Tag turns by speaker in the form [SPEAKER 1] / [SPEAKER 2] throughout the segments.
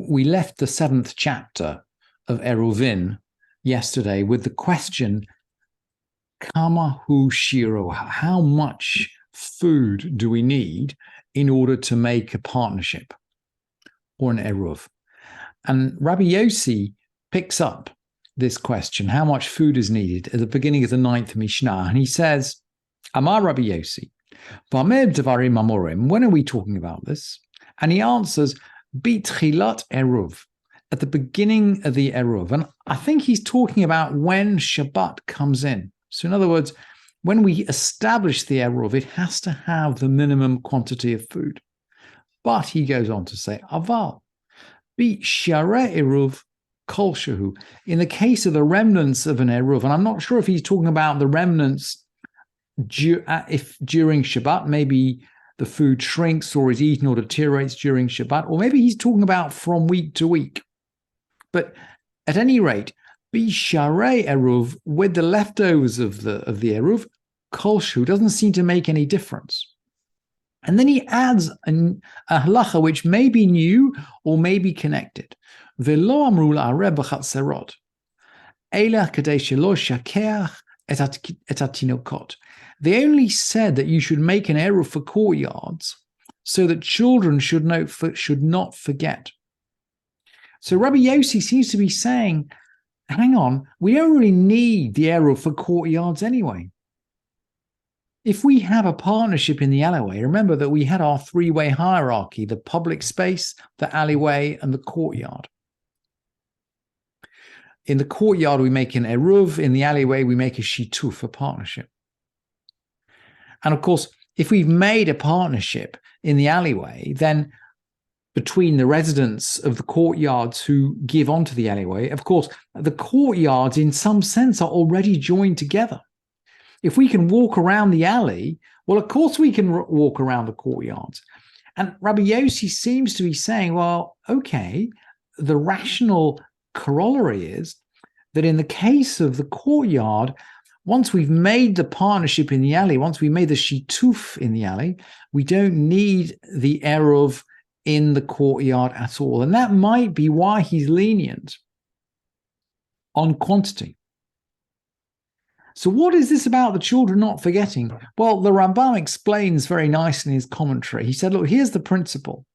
[SPEAKER 1] we left the 7th chapter of Eruvin yesterday with the question, Kama hu shiro, how much food do we need in order to make a partnership or an eruv? And Rabbi Yossi picks up this question, how much food is needed, at the beginning of the 9th Mishnah. And he says, Amar Rabbi Yossi, V'amer Devarim Amorim, when are we talking about this? And he answers, Bitchilat eruv, at the beginning of the eruv. And I think he's talking about when Shabbat comes in. So in other words, when we establish the eruv, it has to have the minimum quantity of food. But he goes on to say, Aval, bi share eruv kol shehu. In the case of the remnants of an eruv, and I'm not sure if he's talking about the remnants if during Shabbat, maybe the food shrinks or is eaten or deteriorates during Shabbat, or maybe he's talking about from week to week. But at any rate, bi share eruv, with the leftovers of the eruv, kol shehu, doesn't seem to make any difference. And then he adds a halacha which may be new or may be connected. V'lo amru la'areh b'chatserot, elach kadei shelo shakeach et hatinokot. They only said that you should make an eruv for courtyards so that children should not forget. So Rabbi Yossi seems to be saying, hang on, we don't really need the eruv for courtyards anyway. If we have a partnership in the alleyway, remember that we had our three-way hierarchy, the public space, the alleyway, and the courtyard. In the courtyard, we make an eruv. In the alleyway, we make a shituf, a partnership. And of course, if we've made a partnership in the alleyway, then between the residents of the courtyards who give onto the alleyway, of course, the courtyards in some sense are already joined together. If we can walk around the alley, well, of course we can walk around the courtyards. And Rabbi Yossi seems to be saying, well, okay, the rational corollary is that in the case of the courtyard, once we've made the partnership in the alley, once we made the shituf in the alley, we don't need the eruv in the courtyard at all. And that might be why he's lenient on quantity. So what is this about the children not forgetting? Well, the Rambam explains very nicely in his commentary. He said, look, here's the principle,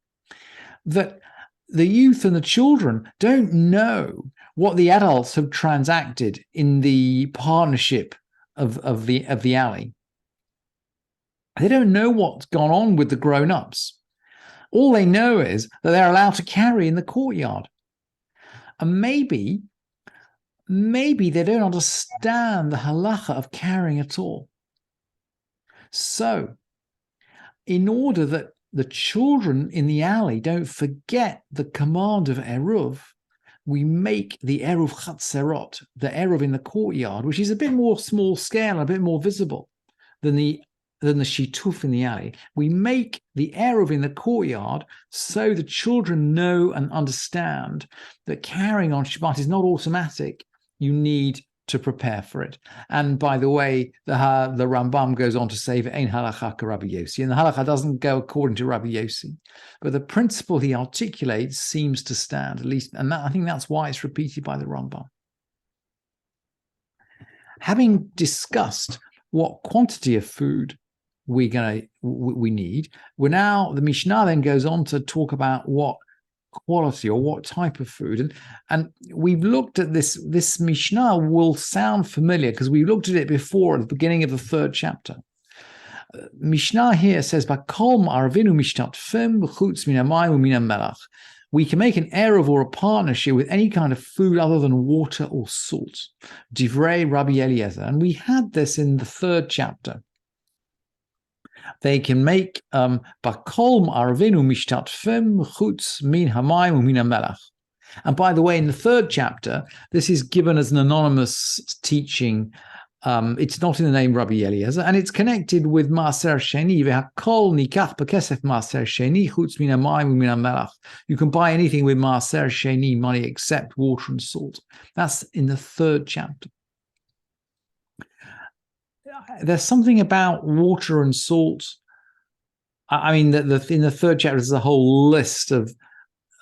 [SPEAKER 1] that the youth and the children don't know what the adults have transacted in the partnership of the alley. They don't know what's gone on with the grown-ups. All they know is that they're allowed to carry in the courtyard. And maybe they don't understand the halacha of carrying at all. So, in order that the children in the alley don't forget the command of eruv, we make the eruv chatserot, the eruv in the courtyard, which is a bit more small scale, a bit more visible than the shituf in the alley. We make the eruv in the courtyard so the children know and understand that carrying on Shabbat is not automatic. You need to prepare for it. And by the way, the Rambam goes on to say, "Ein halacha ka Rabbi Yossi," and the halacha doesn't go according to Rabbi Yossi, but the principle he articulates seems to stand, at least, and I think that's why it's repeated by the Rambam. Having discussed what quantity of food we need, the Mishnah then goes on to talk about what quality or what type of food, and we've looked at this Mishnah will sound familiar because we looked at it before at the beginning of the 3rd chapter. Mishnah here says, we can make an eruv or a partnership with any kind of food other than water or salt. Divrei Rabbi Eliezer, and we had this in the 3rd chapter. They can make bakolm arvinu mishtatfim chutz min hamayim umin hamelach. And by the way, in the 3rd chapter, this is given as an anonymous teaching. It's not in the name Rabbi Eliezer, and it's connected with Maaser Sheni. V'hakol nikach b'kesef Maaser Sheni chutz min hamayim umin hamelach. You can buy anything with Maaser Sheni money except water and salt. That's in the 3rd chapter. There's something about water and salt. I mean, in the 3rd chapter, there's a whole list of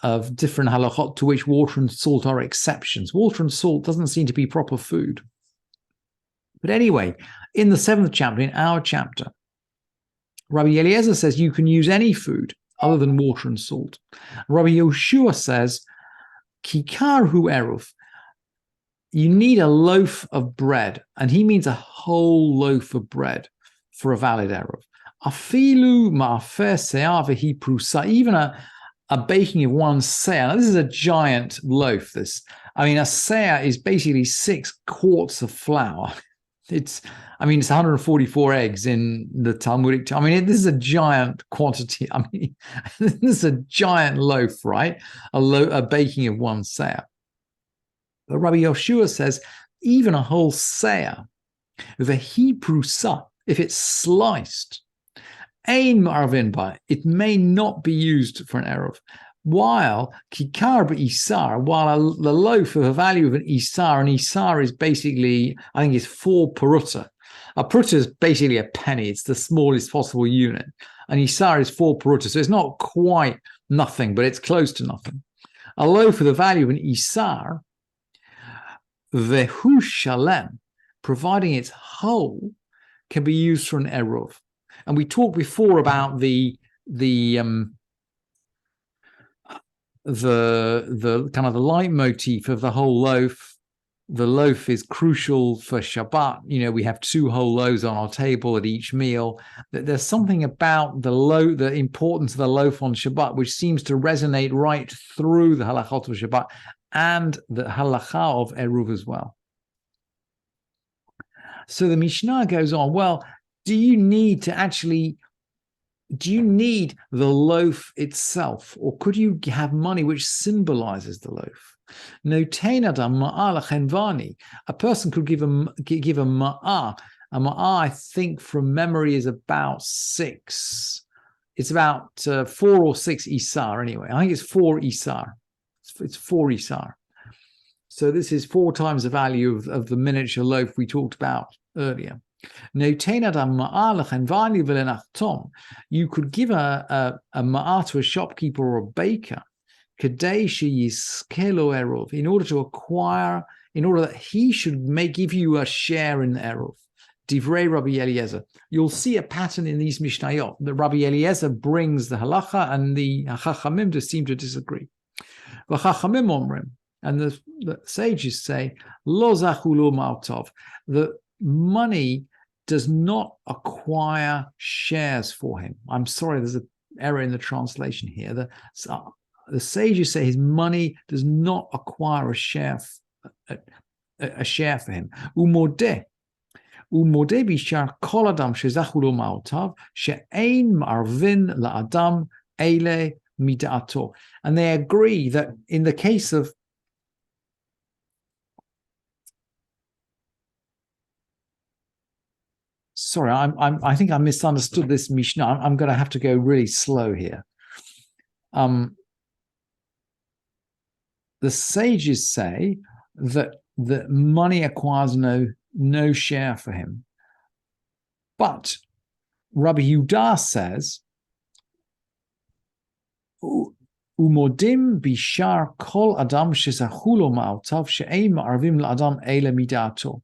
[SPEAKER 1] of different halachot to which water and salt are exceptions. Water and salt doesn't seem to be proper food. But anyway, in the 7th chapter, in our chapter, Rabbi Eliezer says you can use any food other than water and salt. Rabbi Yoshua says, Kikarhu eruv, you need a loaf of bread, and he means a whole loaf of bread for a valid eruv. Afilu ma'afer se'ah v'hi prusa, even a baking of 1 se'ah. Now, this is a giant loaf. A se'ah is basically 6 quarts of flour. It's 144 eggs in the Talmudic. This is a giant quantity. This is a giant loaf, right? A baking of 1 se'ah. But Rabbi Yoshua says even a whole se'ah, the hiprusa, if it's sliced, ein marvin by, it may not be used for an eruv. While kikar b'isar, while the loaf of a value of an isar is basically, I think it's 4 peruta. A peruta is basically a penny. It's the smallest possible unit. An isar is 4 peruta, so it's not quite nothing, but it's close to nothing. A loaf of the value of an isar, vehu shalem, providing it's whole, can be used for an eruv. And we talked before about the kind of the leitmotif of the whole loaf. The loaf is crucial for Shabbat. We have 2 whole loaves on our table at each meal. There's something about the importance of the loaf on Shabbat, which seems to resonate right through the halachot of Shabbat and the halacha of eruv as well. So the Mishnah goes on, well, do you need the loaf itself, or could you have money which symbolizes the loaf? No, a person could give a ma'ah. A ma'ah, I think from memory, is about 6. It's about 4 or 6 isar anyway. I think it's 4 isar. It's 4 isar. So this is 4 times the value of the miniature loaf we talked about earlier. You could give a ma'ah to a shopkeeper or a baker in order that he should give you a share in the eruv. Divrei Rabbi Eliezer. You'll see a pattern in these Mishnayot that Rabbi Eliezer brings the halacha and the Chachamim seem to disagree. Chachamim omrim, and the sages say, lo zachu lo ma'otov, the money does not acquire shares for him. I'm sorry, there's an error in the translation here. The sages say his money does not acquire a share for him. Umodeh bishar kol adam shezachu lo ma'otav she'ein marvin la'adam ele mida'ato. And they agree that in the case of Sorry, I think I misunderstood this Mishnah. I'm going to have to go really slow here. The sages say that the money acquires no share for him. But Rabbi Yehuda says, Umodim bishar kol adam shezachu lo ma'otav she'ein ma'arvim la'adam ele mida'ato,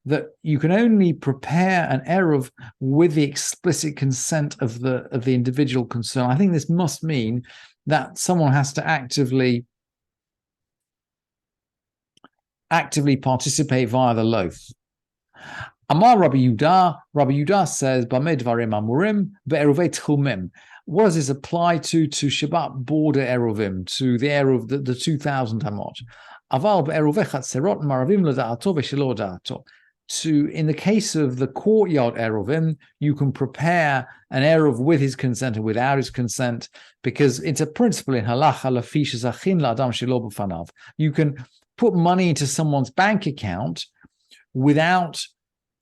[SPEAKER 1] that you can only prepare an eruv with the explicit consent of the individual concerned. I think this must mean that someone has to actively participate via the loaf. Amar Rabbi Yehuda says, Bameh dvarim amurim be'eruvei tchumim. What does this apply to Shabbat border eruvim, to the eruv, the 2,000 amot? Aval be'eruvei chatzerot maravim l'da'ato ve'shelo da'ato. In the case of the courtyard eruvim, you can prepare an eruv with his consent or without his consent, because it's a principle in halacha lafi shezachin la'adam shelo b'fanav. You can put money into someone's bank account without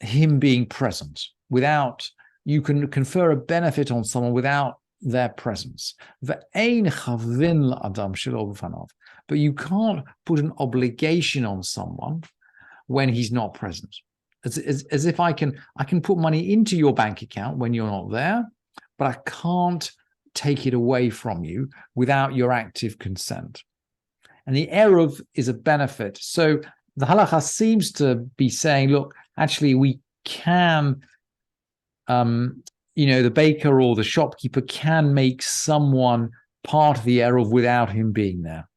[SPEAKER 1] him being present. You can confer a benefit on someone without their presence. Ve'ein chavin la'adam shelo b'fanav. But you can't put an obligation on someone when he's not present. As if I can put money into your bank account when you're not there, but I can't take it away from you without your active consent. And the eruv is a benefit. So the halacha seems to be saying, look, actually we can, the baker or the shopkeeper can make someone part of the eruv without him being there.